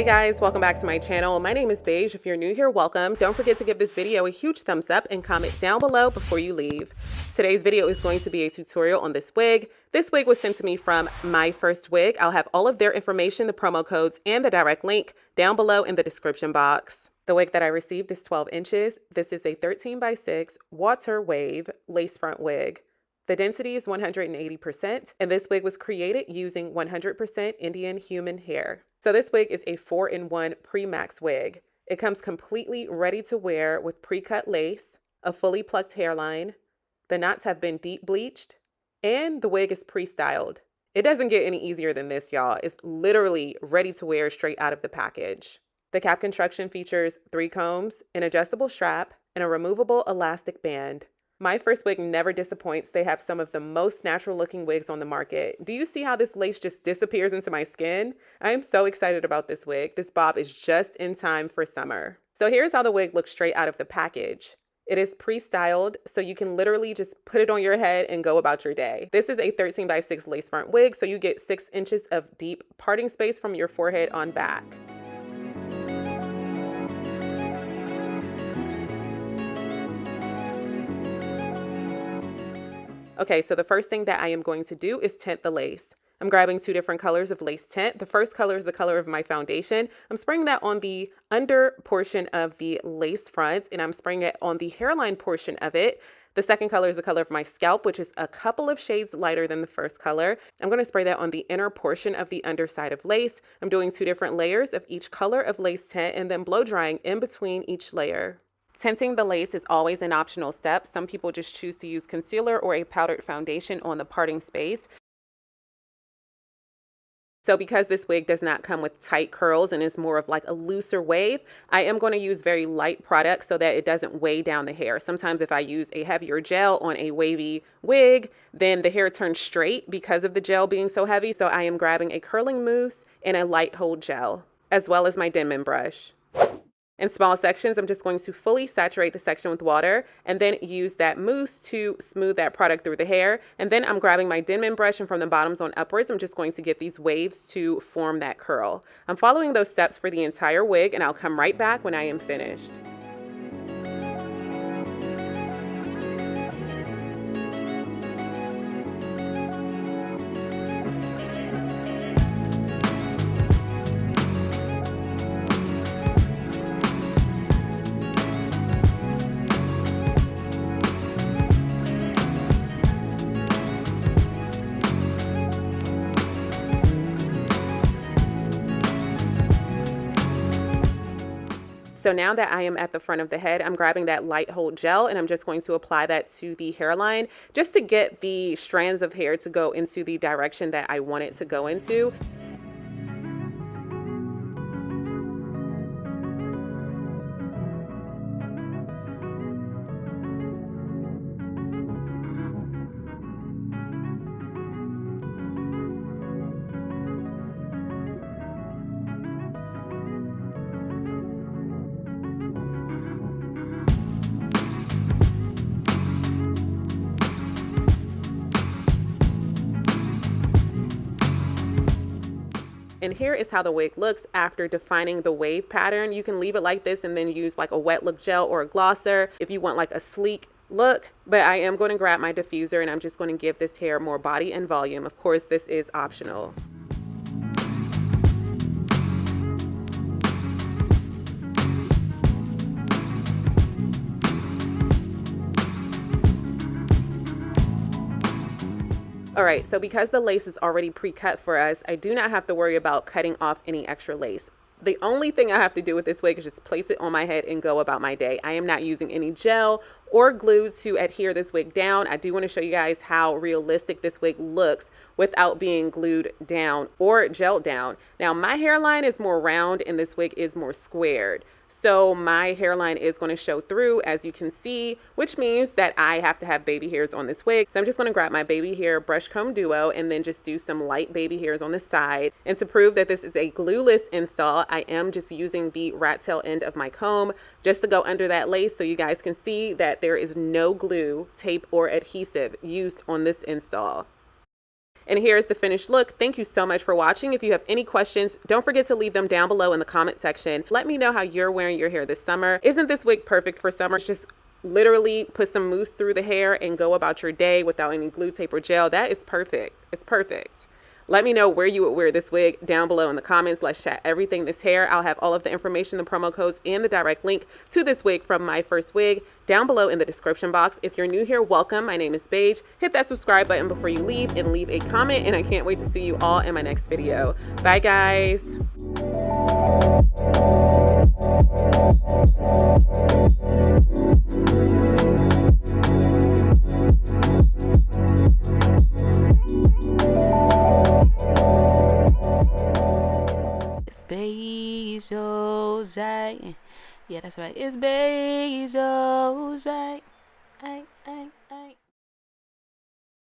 Hey guys, welcome back to my channel. My name is 𝐷𝐻𝑒. If you're new here, welcome. Don't forget to give this video a huge thumbs up and comment down below before you leave. Today's video is going to be a tutorial on this wig. This wig was sent to me from Myfirstwig. I'll have all of their information, the promo codes, and the direct link down below in the description box. The wig that I received is 12 inches. This is a 13x6 water wave lace front wig. The density is 180%, and this wig was created using 100% Indian human hair. So this wig is a 4-in-1 pre-max wig. It comes completely ready to wear with pre-cut lace, a fully plucked hairline. The knots have been deep bleached, and the wig is pre-styled. It doesn't get any easier than this, y'all. It's literally ready to wear straight out of the package. The cap construction features 3 combs, an adjustable strap, and a removable elastic band. Myfirstwig never disappoints. They have some of the most natural looking wigs on the market. Do you see how this lace just disappears into my skin? I am so excited about this wig. This bob is just in time for summer. So here's how the wig looks straight out of the package. It is pre-styled, so you can literally just put it on your head and go about your day. This is a 13x6 lace front wig, so you get 6 inches of deep parting space from your forehead on back. Okay, so the first thing that I am going to do is tint the lace. I'm grabbing 2 different colors of lace tint. The first color is the color of my foundation. I'm spraying that on the under portion of the lace front, and I'm spraying it on the hairline portion of it. The second color is the color of my scalp, which is a couple of shades lighter than the first color. I'm going to spray that on the inner portion of the underside of lace. I'm doing 2 different layers of each color of lace tint and then blow drying in between each layer. Tinting the lace is always an optional step. Some people just choose to use concealer or a powdered foundation on the parting space. So because this wig does not come with tight curls and is more of like a looser wave, I am going to use very light product so that it doesn't weigh down the hair. Sometimes if I use a heavier gel on a wavy wig, then the hair turns straight because of the gel being so heavy. So I am grabbing a curling mousse and a light hold gel, as well as my Denman brush. In small sections, I'm just going to fully saturate the section with water and then use that mousse to smooth that product through the hair. And then I'm grabbing my Denman brush, and from the bottoms on upwards, I'm just going to get these waves to form that curl. I'm following those steps for the entire wig, and I'll come right back when I am finished. So now that I am at the front of the head, I'm grabbing that light hold gel and I'm just going to apply that to the hairline just to get the strands of hair to go into the direction that I want it to go into. And here is how the wig looks after defining the wave pattern. You can leave it like this and then use like a wet look gel or a glosser if you want like a sleek look. But I am going to grab my diffuser and I'm just going to give this hair more body and volume. Of course, this is optional. All right, so because the lace is already pre-cut for us, I do not have to worry about cutting off any extra lace. The only thing I have to do with this wig is just place it on my head and go about my day. I am not using any gel or glue to adhere this wig down. I do want to show you guys how realistic this wig looks without being glued down or gelled down. Now, my hairline is more round and this wig is more squared. So my hairline is going to show through, as you can see, which means that I have to have baby hairs on this wig. So I'm just going to grab my baby hair brush comb duo and then just do some light baby hairs on the side. And to prove that this is a glueless install, I am just using the rat tail end of my comb just to go under that lace so you guys can see that there is no glue, tape, or adhesive used on this install. And here's the finished look. Thank you so much for watching. If you have any questions, don't forget to leave them down below in the comment section. Let me know how you're wearing your hair this summer. Isn't this wig perfect for summer? It's just literally put some mousse through the hair and go about your day without any glue, tape, or gel. That is perfect. It's perfect. Let me know where you would wear this wig down below in the comments. Let's chat everything this hair. I'll have all of the information, the promo codes, and the direct link to this wig from Myfirstwig down below in the description box. If you're new here, welcome. My name is 𝐷𝐷𝐻. Hit that subscribe button before you leave and leave a comment. And I can't wait to see you all in my next video. Bye, guys. 𝐷𝐷𝐻𝐿. Yeah, that's right. It's 𝐷𝐷𝐻𝐿.